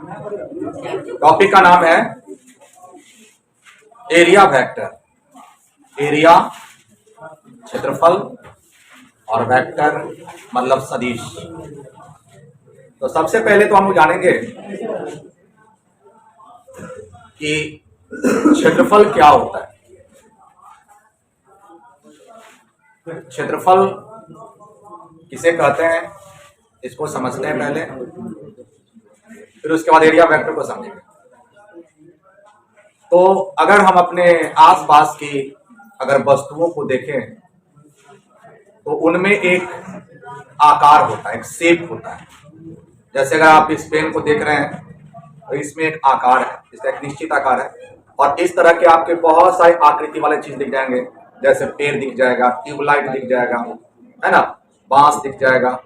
Topic का नाम है एरिया वेक्टर। एरिया क्षेत्रफल और वेक्टर मतलब सदिश। तो सबसे पहले तो हम लोग जानेंगे कि क्षेत्रफल क्या होता है। क्षेत्रफल किसे कहते हैं इसको समझते हैं पहले, फिर उसके बाद एरिया वेक्टर को समझेंगे। तो अगर हम अपने आसपास की अगर वस्तुओं को देखें तो उनमें एक आकार होता है, एक शेप होता है। जैसे अगर आप इस पेन को देख रहे हैं तो इसमें एक आकार है, इसका एक निश्चित आकार है। और इस तरह के आपके बहुत सारे आकृति वाले चीज दिख जाएंगे, जैसे पेड़ दिख जाएगा, ट्यूबलाइट दिख जाएगा, है ना, बांस दिख जाएगा।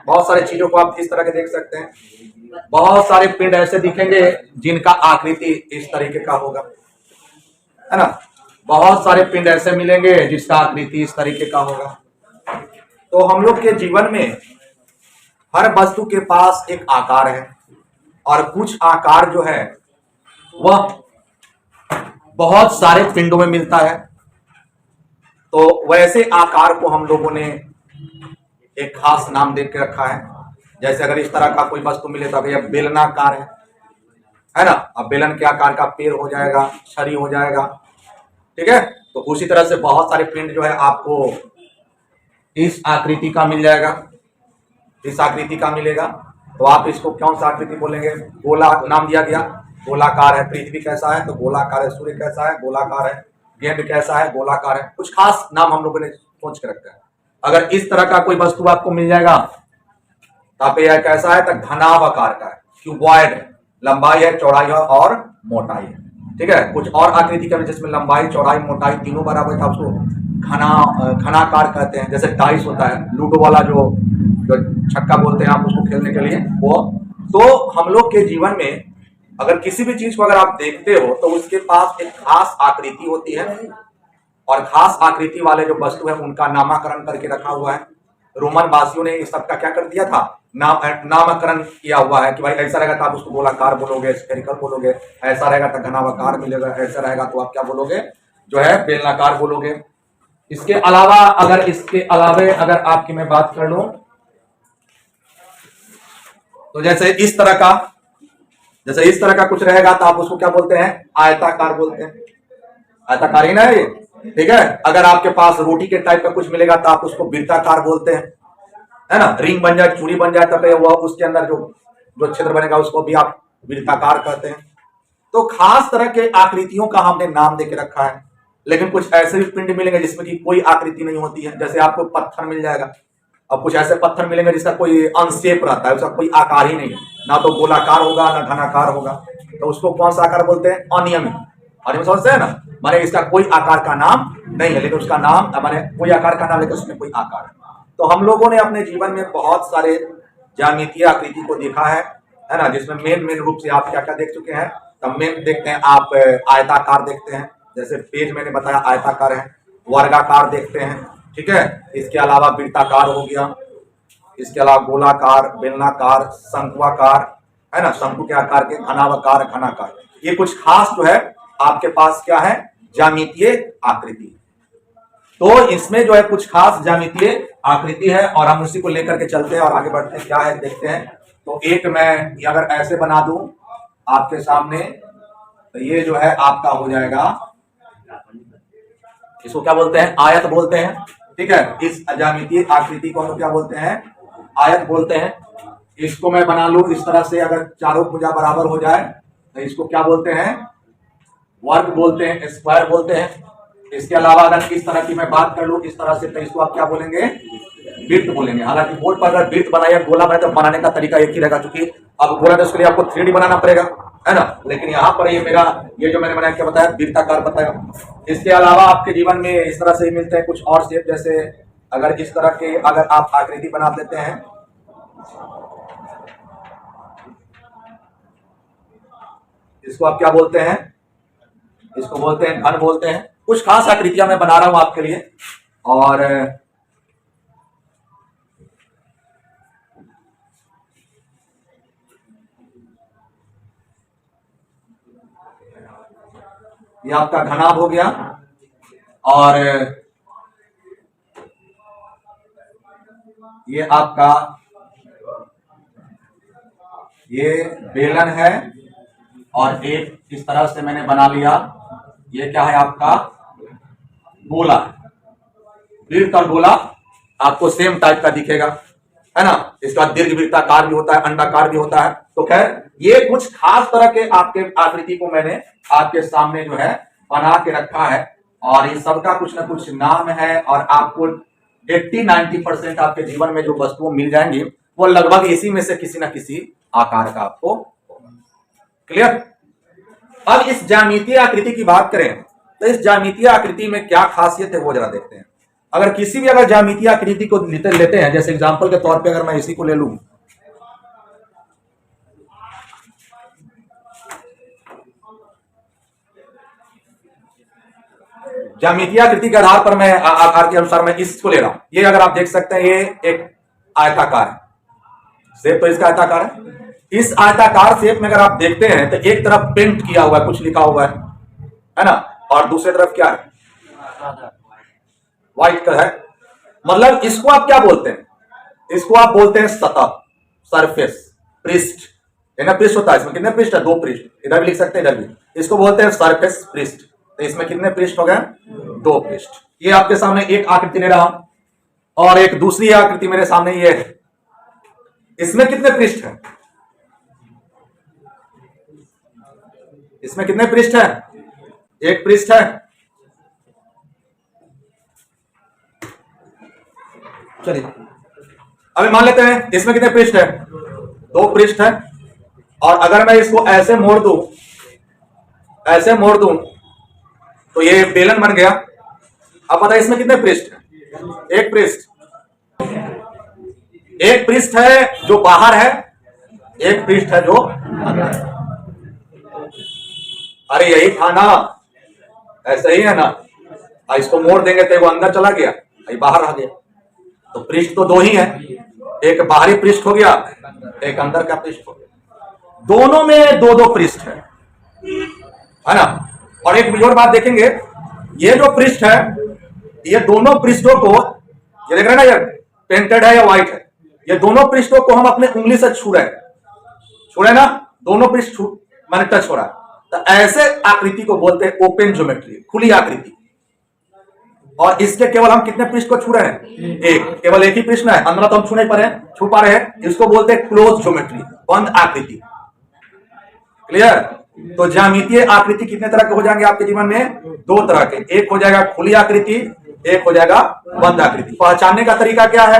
बहुत सारी चीजों को आप इस तरह के देख सकते हैं। बहुत सारे पिंड ऐसे दिखेंगे जिनका आकृति इस तरीके का होगा, है ना। बहुत सारे पिंड ऐसे मिलेंगे जिसका आकृति इस तरीके का होगा। तो हम लोग के जीवन में हर वस्तु के पास एक आकार है और कुछ आकार जो है वह बहुत सारे पिंडों में मिलता है। तो वैसे आकार को हम लोगों ने एक खास नाम दे के रखा है। जैसे अगर इस तरह का कोई वस्तु मिले तो यह बेलनाकार है ना। अब बेलन के आकार का पेड़ हो जाएगा, छड़ी हो जाएगा, ठीक है। तो उसी तरह से बहुत सारे पिंड जो है आपको इस आकृति का मिल जाएगा, इस आकृति का मिलेगा। तो आप इसको कौन सा आकृति बोलेंगे? गोला नाम दिया गया, गोलाकार है। पृथ्वी कैसा है तो गोलाकार है, सूर्य कैसा है गोलाकार है, गेंद कैसा है गोलाकार है। कुछ खास नाम हम लोगों ने सोच के रखा है। अगर इस तरह का कोई वस्तु आपको मिल जाएगा तो आप यह कैसा है तो घनावाकार का है, क्यूबॉइड है, लंबाई है, चौड़ाई है और मोटाई है, ठीक है। कुछ और आकृति का जिसमें लंबाई, चौड़ाई, मोटाई तीनों बराबर था उसको घनाकार कहते हैं। जैसे डाइस होता है, लूडो वाला जो छक्का बोलते हैं आप उसको खेलने के लिए, वो। तो हम लोग के जीवन में अगर किसी भी चीज को अगर आप देखते हो तो उसके पास एक खास आकृति होती है और खास आकृति वाले जो वस्तु है उनका नामकरण करके रखा हुआ है। रोमन वासियों ने इस सब का क्या कर दिया था, नामकरण किया हुआ है कि भाई ऐसा रहेगा तो आप उसको गोलाकार बोलोगे, स्फेरिकल बोलोगे, ऐसा रहेगा तो घनावाकार मिलेगा, ऐसा रहेगा तो आप क्या बोलोगे जो है बेलनाकार बोलोगे। इसके अलावा अगर आपकी मैं बात कर लूं तो जैसे इस तरह का कुछ रहेगा तो आप उसको क्या बोलते हैं, आयताकार बोलते हैं। आयताकार ही ना ये, ठीक है। अगर आपके पास रोटी के टाइप का कुछ मिलेगा तो आप उसको वृत्ताकार बोलते हैं, है ना। रिंग बन जाए, चूड़ी बन जाए तो वह उसके अंदर जो क्षेत्र बनेगा उसको भी आप वृत्ताकार कहते हैं। तो खास तरह के आकृतियों का हमने नाम देके रखा है। लेकिन कुछ ऐसे भी पिंड मिलेंगे जिसमें कि कोई आकृति नहीं होती है। जैसे आपको पत्थर मिल जाएगा, अब कुछ ऐसे पत्थर मिलेंगे जिसका कोई अनशेप रहता है, उसका कोई आकार ही नहीं है, ना तो गोलाकार होगा ना घनाकार होगा। तो उसको कौन सा आकार बोलते हैं? अनियमित। अनियमित समझते हैं ना, माने इसका कोई आकार का नाम नहीं है लेकिन उसका नाम माने कोई आकार का नाम लेकिन उसमें कोई आकार है। तो हम लोगों ने अपने जीवन में बहुत सारे ज्यामितीय आकृति को देखा है ना, जिसमें मेन रूप से आप क्या क्या देख चुके हैं। तब मेन देखते हैं आप आयताकार देखते हैं, जैसे पेज मैंने बताया आयताकार है। वर्गाकार देखते हैं, ठीक है। इसके अलावा वृत्ताकार हो गया, इसके अलावा गोलाकार, बेलनाकार, शंक्वाकार, है ना, शंकु के आकार के, घनावाकार, घनाकार। ये कुछ खास जो है आपके पास क्या है, ज्यामितीय आकृति। तो इसमें जो है कुछ खास ज्यामितीय आकृति है और हम उसी को लेकर के चलते हैं और आगे बढ़ते हैं, क्या है देखते हैं। तो एक मैं अगर ऐसे बना दूं आपके सामने तो ये जो है आपका हो जाएगा, इसको क्या बोलते हैं, आयत बोलते हैं, ठीक है। इस ज्यामितीय आकृति को हम क्या बोलते हैं, आयत बोलते हैं। इसको मैं बना लूं इस तरह से, अगर चारों भुजा बराबर हो जाए तो इसको क्या बोलते हैं, वर्ग बोलते हैं, स्क्वायर बोलते हैं। इसके अलावा अगर इस तरह की मैं बात कर लूं इस तरह से तो इसको आप क्या बोलेंगे, वृत्त बोलेंगे। हालांकि बोर्ड पर अगर वृत्त बनाया गोला बनाए तो बनाने का तरीका एक ही रहेगा, क्योंकि अब गोला तो उसके लिए आपको 3D बनाना पड़ेगा, है ना। लेकिन यहाँ पर ये जो मैंने बनाया क्या बताया, वृत्ताकार बताया। इसके अलावा आपके जीवन में इस तरह से मिलते हैं कुछ और शेप। जैसे अगर इस तरह के अगर आप आकृति बना देते हैं, इसको आप क्या बोलते हैं, इसको बोलते हैं घन बोलते हैं। कुछ खास आकृतियां मैं बना रहा हूं आपके लिए। और ये आपका घनाभ हो गया, और ये आपका ये बेलन है, और एक इस तरह से मैंने बना लिया, ये क्या है आपका गोला है। वृत्त और गोला आपको सेम टाइप का दिखेगा, है ना। इसका दीर्घ वृत्ताकार भी होता है, अंडाकार भी होता है। तो खैर ये कुछ खास तरह के आपके आकृति को मैंने आपके सामने जो है बना के रखा है, और इस सबका कुछ ना कुछ नाम है, और आपको 80-90% आपके जीवन में जो वस्तुएं मिल जाएंगी वो लगभग इसी में से किसी ना किसी आकार का आपको होगा। क्लियर। अब इस ज्यामितीय आकृति की बात करें तो इस ज्यामितीय आकृति में क्या खासियत है वो जरा देखते हैं। अगर किसी भी अगर ज्यामितीय आकृति को लेते हैं, जैसे एग्जांपल के तौर पे अगर मैं इसी को ले लूं, ज्यामितीय आकृति के आधार पर मैं आकार के अनुसार मैं इसको ले रहा हूं। ये अगर आप देख सकते हैं ये एक आयताकार है, शेप तो इसका आयताकार है। इस आयताकार शेप में अगर आप देखते हैं तो एक तरफ पेंट किया हुआ है, कुछ लिखा हुआ है ना, और दूसरी तरफ क्या है, व्हाइट कलर है। मतलब इसको आप क्या बोलते हैं, इसको आप बोलते हैं सतह, सरफेस, पृष्ठ। है ना, पृष्ठ होता है, इसमें कितने पृष्ठ है, 2 पृष्ठ, इधर भी लिख सकते हैं इधर भी। इसको बोलते हैं सरफेस, पृष्ठ। तो इसमें कितने पृष्ठ हो गए, 2 पृष्ठ। ये आपके सामने एक आकृति ले रहा हूं, और एक दूसरी आकृति मेरे सामने ये है। इसमें कितने पृष्ठ है, इसमें कितने पृष्ठ है, 1 पृष्ठ है। चलिए अभी मान लेते हैं इसमें कितने पृष्ठ है, 2 पृष्ठ है। और अगर मैं इसको ऐसे मोड़ दूं, ऐसे मोड़ दूं तो ये बेलन बन गया। अब बताइए इसमें कितने पृष्ठ है, 1 पृष्ठ। 1 पृष्ठ है जो बाहर है, 1 पृष्ठ है जो अंदर है। अरे यही था ना, ऐसा ही है ना। इसको मोड़ देंगे तो वो अंदर चला गया, ये बाहर आ गया। तो पृष्ठ तो 2 ही है, एक बाहरी पृष्ठ हो गया, एक अंदर का पृष्ठ हो गया। दोनों में 2-2 पृष्ठ है ना। और एक और बात देखेंगे, ये जो पृष्ठ है, ये दोनों पृष्ठों को, ये देख रहे हैं ना, ये पेंटेड है या व्हाइट है, ये दोनों पृष्ठों को हम अपने उंगली से छू रहे हैं ना, दोनों पृष्ठ माने टच हो रहा है। तो ऐसे आकृति को बोलते हैं ओपन ज्योमेट्री, खुली आकृति। और इसके केवल हम कितने पृष्ठ को छू रहे हैं, एक, केवल एक ही पृष्ठ है, अंदर तो हम छू पा रहे हैं। इसको बोलते हैं क्लोज ज्योमेट्री, बंद आकृति। क्लियर। तो ज्यामितीय आकृति कितने तरह के हो जाएंगे आपके जीवन में, 2 तरह के। एक हो जाएगा खुली आकृति, एक हो जाएगा बंद आकृति। पहचानने का तरीका क्या है,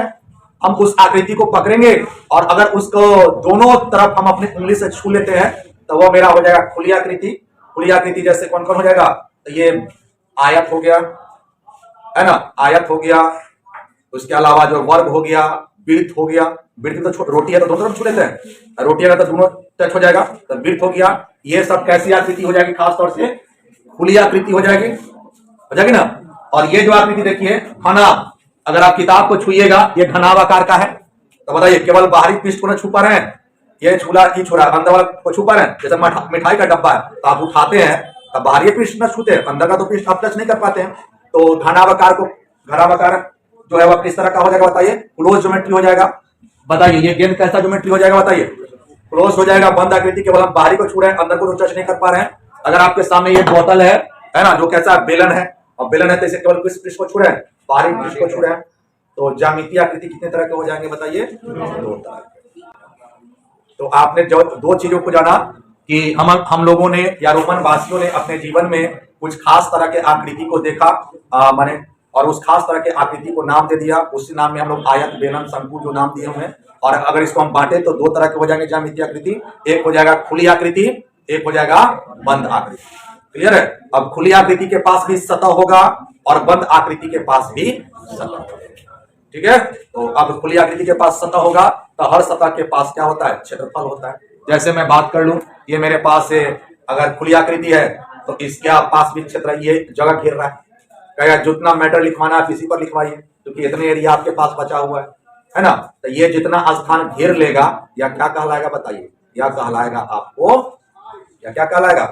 हम उस आकृति को पकड़ेंगे, और अगर उसको दोनों तरफ हम अपनी उंगली से छू लेते हैं तो वो मेरा हो जाएगा खुली आकृति। खुली आकृति जैसे कौन कौन हो जाएगा, तो ये आयत हो गया, है ना, आयत हो गया। उसके अलावा जो वर्ग हो गया, वृत्त हो गया। वृत्त तो रोटी है तो दोनों तरफ छू लेते हैं, रोटी है तो दोनों टच हो जाएगा, तो वृत्त हो गया। ये सब कैसी आकृति हो जाएगी, खासतौर से खुली आकृति हो जाएगी ना। और ये जो आकृति देखिए घनाभ, अगर आप किताब को छुइएगा, ये घनाभ आकार का है। तो बताइए केवल बाहरी पृष्ठ को ना छू पा रहे हैं, ये छू रहा अंदर वाला को छू पा रहे हैं। जैसे मिठाई का डब्बा है तो आप उठाते हैं तो बाहरी पृष्ठ ना छूते हैं, अंदर का तो पृष्ठ आप टच नहीं कर पाते हैं। तो घनाभ आकार जो है वह किस तरह का हो जाएगा, बताइए, क्लोज ज्योमेट्री हो जाएगा। बताइए ये गेंद कैसा ज्योमेट्री हो जाएगा, बताइए, क्लोज हो जाएगा। बंद आकृति, केवल हम बाहरी को छू रहे हैं, अंदर को तो टच नहीं कर पा रहे हैं। अगर आपके सामने ये बोतल है ना, जो कैसा बेलन है, और बेलन है तो इसे केवल किस पृष्ठ को छू रहे हैं, बाहरी पृष्ठ को छू रहे हैं। तो ज्यामितीय आकृति कितने तरह के हो जाएंगे, बताइए, 2 तरह के। तो आपने जो 2 चीजों को जाना कि हम लोगों ने या रोमन वासियों ने अपने जीवन में कुछ खास तरह के आकृति को देखा, माने, और उस खास तरह के आकृति को नाम दे दिया। उसी नाम में हम लोग आयत, बेलन, शंकु जो नाम दिए हुए हैं। और अगर इसको हम बांटे तो 2 तरह के हो जाएंगे ज्यामितीय आकृति, एक हो जाएगा खुली आकृति, एक हो जाएगा बंद आकृति। क्लियर है। अब खुली आकृति के पास भी सतह होगा और बंद आकृति के पास भी सतह होगा। ठीक है। तो अब खुली आकृति के पास सतह होगा तो हर सतह के पास क्या होता है, क्षेत्रफल होता है। जैसे मैं बात कर लूं, ये मेरे पास है, अगर खुली आकृति है तो इसके पास भी क्षेत्र, ये जगह घेर रहा है। कहेगा जितना मैटर लिखवाना है इसी पर लिखवाइए, क्योंकि इतने एरिया आपके पास बचा हुआ है ना। तो ये जितना स्थान घेर लेगा या क्या कहलाएगा, बताइए, या कहलाएगा आपको, या क्या कहलाएगा,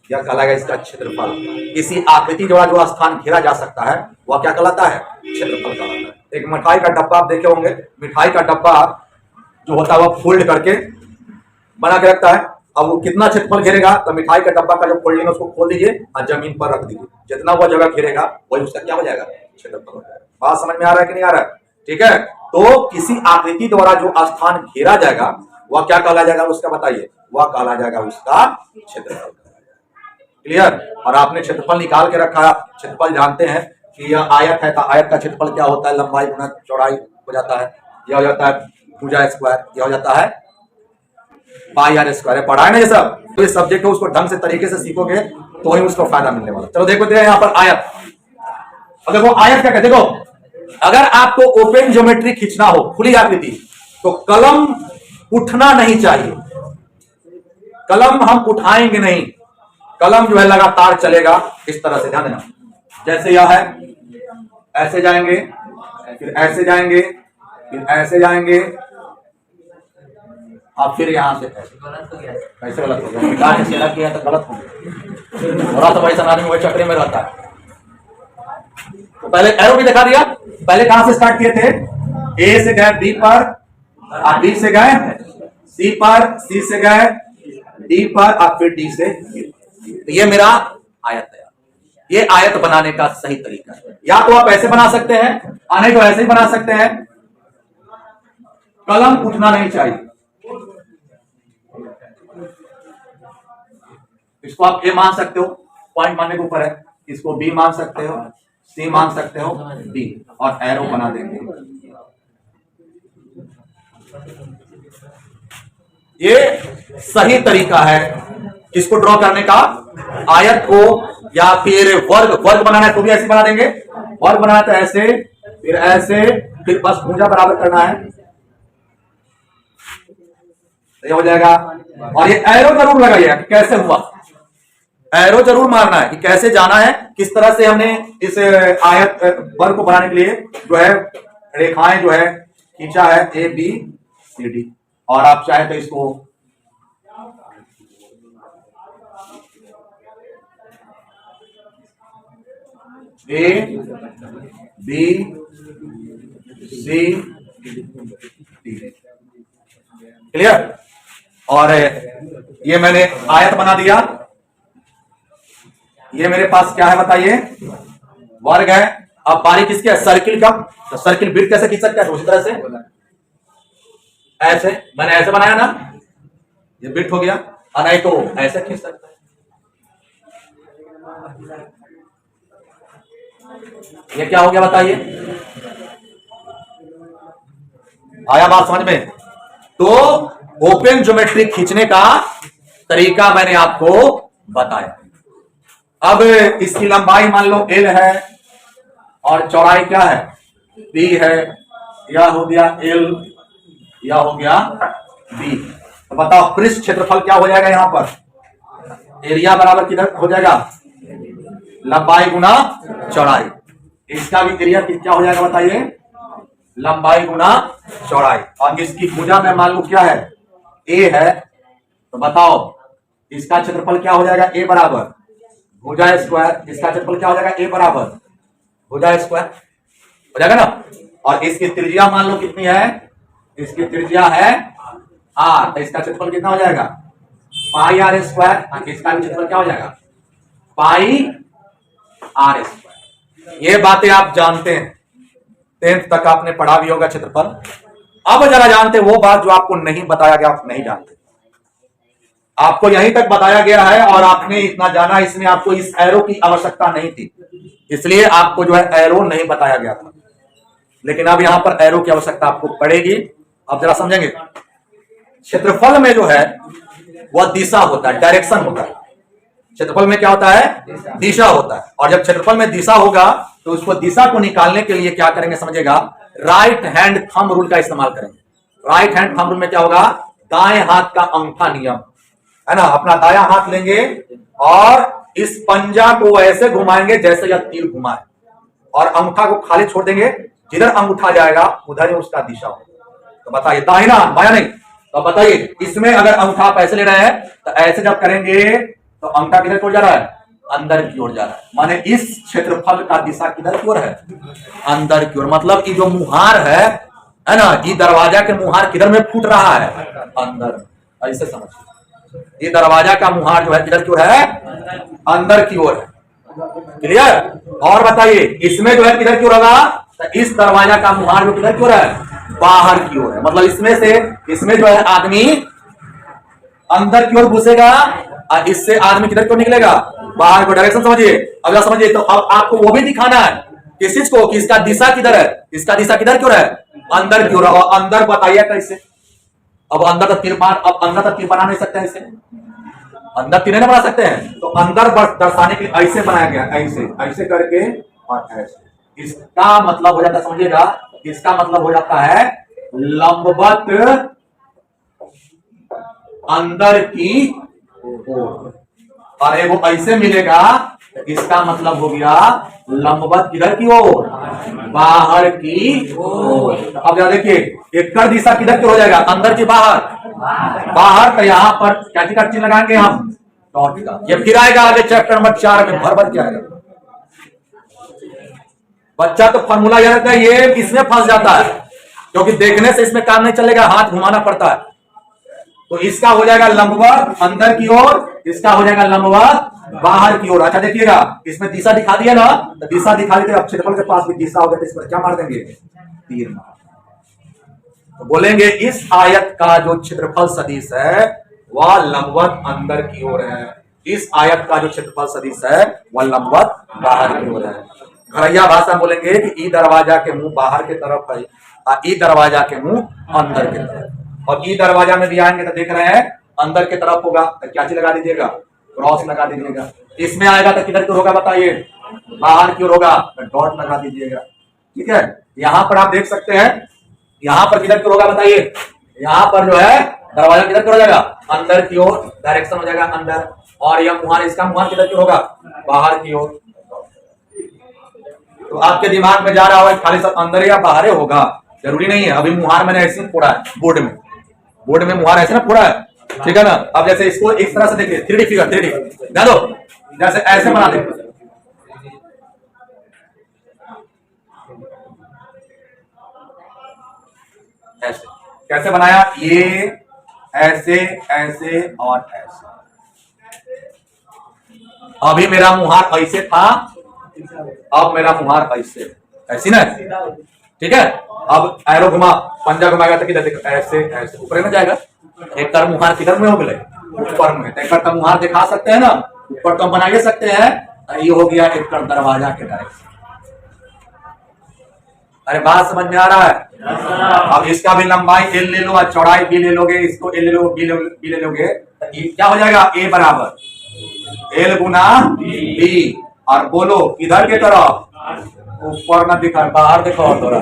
यह कहलाएगा इसका क्षेत्रफल। किसी आकृति द्वारा जो स्थान घेरा जा सकता है वह क्या कहलाता है? क्षेत्रफल कहलाता है। एक मिठाई का डब्बा आप देखे होंगे, मिठाई का डब्बा जो होता है वह फोल्ड करके बना के रखता है। अब वो कितना क्षेत्रफल घेरेगा? तो मिठाई का डब्बा का जो फोल्डिंग है उसको खोल दीजिए और जमीन पर रख दीजिए, जितना वह जगह घेरेगा वही उसका क्या हो जाएगा? क्षेत्रफल हो जाएगा। बात समझ में आ रहा है कि नहीं आ रहा है? ठीक है, तो किसी आकृति द्वारा जो स्थान घेरा जाएगा वह क्या कहला जाएगा उसका बताइए? वह कहला जाएगा उसका क्षेत्रफल। क्लियर? और आपने क्षेत्रफल निकाल के रखा, क्षेत्रफल जानते हैं कि यह आयत है, तो आयत का क्षेत्रफल क्या होता है? लंबाई गुना चौड़ाई हो जाता है। यह हो जाता है भुजा स्क्वायर, यह हो जाता है पाई आर स्क्वायर। पढ़ा है ना ये सब? तो इस सब्जेक्ट को उसको ढंग से तरीके से सीखोगे तो ही उसको फायदा मिलने वाला। चलो देखो यहाँ पर आयत, अगर वो आयत क्या कहते, देखो अगर आपको ओपन ज्योमेट्री खींचना हो, खुली आकृति, तो कलम उठना नहीं चाहिए। कलम हम उठाएंगे नहीं, कलम जो है लगातार चलेगा इस तरह से, ध्यान देना। जैसे यह है, ऐसे जाएंगे, फिर ऐसे जाएंगे, फिर ऐसे जाएंगे, अब फिर यहां से कैसे गलत हो गया? मिटा के सीधा किया तो गलत हो गया। थोड़ा तो भाई आदमी वही चक्रे में रहता है। तो पहले एरो भी दिखा दिया। पहले कहां से स्टार्ट किए थे? ए से गए बी पर, और बी से गए सी पर, सी से गए डी पर, और फिर डी से। तो ये मेरा आयत है। ये आयत बनाने का सही तरीका है। या तो आप ऐसे बना सकते हैं, और नहीं तो ऐसे ही बना सकते हैं। कलम उठना नहीं चाहिए। इसको आप ए मान सकते हो, पॉइंट मानने के ऊपर है। इसको बी मान सकते हो, सी मान सकते हो, डी, और एरो बना देंगे। ये सही तरीका है किसको ड्रॉ करने का? आयत को। या फिर वर्ग बनाना है तो भी ऐसे बना देंगे। वर्ग बनाना है तो ऐसे, फिर ऐसे, फिर बस भुजा बराबर करना है, ये हो जाएगा। और ये एरो जरूर लगाइए कि कैसे हुआ, एरो जरूर मारना है कि कैसे जाना है, किस तरह से हमने इस आयत वर्ग को बनाने के लिए जो है रेखाएं जो है खींचा है, ए बी सी डी। और आप चाहे तो इसको A B C D, clear? और ये मैंने आयत बना दिया। ये मेरे पास क्या है बताइए? वर्ग है। अब बारी किसकी है? सर्किल का। तो सर्किल बिट कैसे खींच सकते हैं? उसी तरह से ऐसे, मैंने ऐसे बनाया ना, ये बिट हो गया। और नहीं तो ऐसे खींच सकते हैं। ये क्या हो गया बताइए? आया बात समझ में? तो ओपन ज्योमेट्री खींचने का तरीका मैंने आपको बताया। अब इसकी लंबाई मान लो L है और चौड़ाई क्या है? B है। यह हो गया L, यह हो गया B। तो बताओ पृष्ठ क्षेत्रफल क्या हो जाएगा? यहां पर एरिया बराबर किधर हो जाएगा? लंबाई गुना चौड़ाई। इसका भी एरिया क्या हो जाएगा बताइए? लंबाई गुना चौड़ाई। और इसकी भुजा में मान लो क्या है? A है। तो बताओ इसका क्षेत्रफल क्या हो जाएगा? A बराबर भुजा स्क्वायर। इसका क्षेत्रफल क्या हो जाएगा? A बराबर भुजा स्क्वायर हो जाएगा ना। और इसकी त्रिज्या मान लो कितनी है? इसकी त्रिज्या है r। तो इसका क्षेत्रफल कितना हो जाएगा? पाई आर स्क्वायर। इसका भी क्षेत्रफल क्या हो जाएगा? पाई आर स्क्वायर। ये बातें आप जानते हैं, 10th तक आपने पढ़ा भी होगा क्षेत्रफल। अब जरा जानते वो बात जो आपको नहीं बताया गया, आप नहीं जानते। आपको यहीं तक बताया गया है और आपने इतना जाना, इसमें आपको इस एरो की आवश्यकता नहीं थी, इसलिए आपको जो है एरो नहीं बताया गया था। लेकिन अब यहां पर एरो की आवश्यकता आपको पड़ेगी। अब जरा समझेंगे, क्षेत्रफल में जो है वह दिशा होता है, डायरेक्शन होता है। क्षेत्रफल में क्या होता है? दिशा होता है। और जब क्षेत्रफल में दिशा होगा तो उसको दिशा को निकालने के लिए क्या करेंगे समझेगा? राइट हैंड थंब रूल का इस्तेमाल करेंगे। राइट हैंड थंब रूल में क्या होगा? दाएं हाथ का अंगूठा नियम है ना। अपना दायां हाथ लेंगे और इस पंजा को ऐसे घुमाएंगे जैसे यह तीर घुमाए, और अंगूठा को खाली छोड़ देंगे। जिधर अंगूठा जाएगा उधर ही उसका दिशा होगा। तो बताइए, दाहिना बाया नहीं। तो बताइए इसमें अगर अंगूठा आप ऐसे ले रहे हैं तो ऐसे जब करेंगे तो अंगूठा किधर की ओर जा रहा है? अंदर की ओर जा रहा है। माने इस क्षेत्रफल का दिशा किधर की ओर है? अंदर की ओर। मतलब ये जो मुहार है ना, ये दरवाजा के मुहार किधर में फूट रहा है? अंदर। ऐसे समझिए, ये दरवाजा का मुहार जो है किधर की ओर है? अंदर की ओर है। क्लियर? और बताइए इसमें जो है किधर की ओर होगा? तो इस दरवाजा का मुहार जो किधर की ओर है? बाहर की ओर है। मतलब इसमें जो है आदमी अंदर की ओर घुसेगा और इससे आदमी किधर की ओर निकलेगा? बाहर को। डायरेक्शन समझिए। अगला समझिए। तो अब आपको वो भी दिखाना है किस चीज को, कि इसका दिशा किधर है? इसका दिशा किधर की ओर है? अंदर की ओर। और अंदर बताइए कैसे? अब अंदर तक तीर बना नहीं सकते हैं, इसे अंदर तीर नहीं बना सकते हैं। तो अंदर दर्शाने के लिए ऐसे बनाया गया, ऐसे करके और ऐसे। इसका मतलब हो जाता है, समझिएगा, इसका मतलब हो जाता है लंबवत अंदर की ओर। और वो ऐसे मिलेगा, इसका मतलब हो गया लंबवत किधर की ओर? बाहर की ओर। अब यहां देखिए एकड़ दिशा किधर की हो जाएगा? अंदर की बाहर? बाहर। तो यहां पर क्या चीज का चिन्ह लगाएंगे हम? डॉट का। ये फिर आएगा आगे चैप्टर नंबर 4 में भर के आएगा। बच्चा तो फॉर्मूला याद रखता है, ये इसमें फंस जाता है क्योंकि देखने से इसमें काम नहीं चलेगा, हाथ घुमाना पड़ता है। तो इसका हो जाएगा लंबवत अंदर की ओर, इसका हो जाएगा लंबवत बाहर की ओर। अच्छा देखिएगा, इसमें दिशा दिखा दिया ना, तो दिशा दिखा दी। अब क्षेत्रफल के पास भी दिशा हो गया, तो इसमें क्या मार देंगे? तीर मार। तो बोलेंगे इस आयत का जो क्षेत्रफल सदिश है वह लंबवत अंदर की ओर है, इस आयत का जो क्षेत्रफल सदिश है वह लंबवत बाहर की ओर है। घरैया भाषा बोलेंगे कि ई दरवाजा के मुंह बाहर की तरफ है और ई दरवाजा के मुंह अंदर की तरफ। और ई दरवाजा में भी आएंगे तो देख रहे हैं अंदर की तरफ होगा, तो क्या चीज लगा दीजिएगा? क्रॉस लगा दीजिएगा। इसमें आएगा तो किधर की ओर होगा बताइए? बाहर की ओर होगा, तो डॉट लगा दीजिएगा। ठीक है? यहां पर आप देख सकते हैं, यहां पर किधर की ओर होगा बताइए? यहां पर जो है दरवाजा किधर की ओर हो जाएगा? अंदर की ओर। डायरेक्शन हो जाएगा अंदर। और यह मुहार, इसका मुहार किधर की होगा? बाहर की ओर। तो आपके दिमाग में जा रहा होगा खाली सब अंदर या बाहर होगा, जरूरी नहीं है। अभी मुहार मैंने ऐसे फोड़ा है बोर्ड में मुहार ऐसे ना फोड़ा है, ठीक है ना? अब जैसे इसको इस तरह से देखिए, 3D फिगर, 3D ध्यान दो, जैसे ऐसे बना दे, ऐसे कैसे बनाया? ये ऐसे ऐसे और ऐसे। अभी मेरा मुहार ऐसे था, अब मेरा मुहार ऐसे, ऐसी ना, ठीक है? अब एरो घुमा, पंजा घुमाएगा तो किधर देखो? ऐसे ऐसे ऊपर में जाएगा। एक तर मुहार किधर में हो गए? ऊपर में। एक तर मुहार दिखा सकते हैं ना, ऊपर तो बना ही सकते हैं। ये हो गया एक तर दरवाजा के डायरेक्शन। अरे बात समझ में आ रहा है? अब इसका भी लंबाई एल ले लो और चौड़ाई बी ले लोगे, इसको एल ले लो, बी ले लोगे, तो ये क्या हो जाएगा? ए बराबर एल गुना बी। और बोलो किधर की तरफ? ऊपर ना दिखा, बाहर दिखाओ थोड़ा।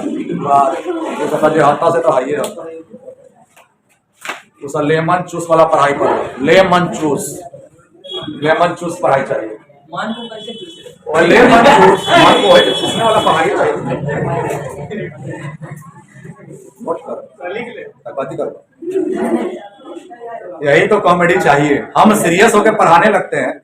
हाथा से तो हाइए तो सर लेमन चूस वाला पढ़ाई करो, लेमन चूस पढ़ाई चाहिए। मन को कैसे चूसे? लेमन चूस, मन को है चूसने वाला पढ़ाई चाहिए। नोट करो, बात करो। यही तो कॉमेडी चाहिए। हम सीरियस होकर पढ़ाने लगते हैं,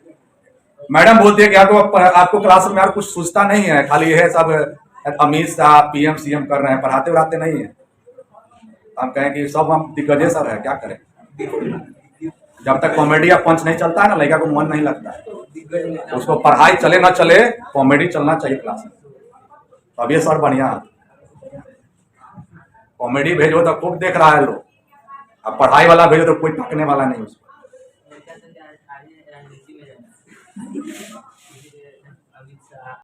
मैडम बोलती है कि आपको क्लास में यार कुछ सोचता नहीं है, खाली है सब अमित शाह पीएम सीएम कर रहे हैं, पढ़ाते उड़ाते नहीं है। हम कहें कि सब हम दिग्गजे सब है, क्या करें? जब तक कॉमेडी या पंच नहीं चलता है ना, लड़का को मन नहीं लगता है। उसको पढ़ाई चले ना चले, कॉमेडी चलना चाहिए क्लास में, तब ये सर बढ़िया। कॉमेडी भेजो तो खूब देख रहा है लोग, अब पढ़ाई वाला भेजो तो कोई टकने वाला नहीं उसको।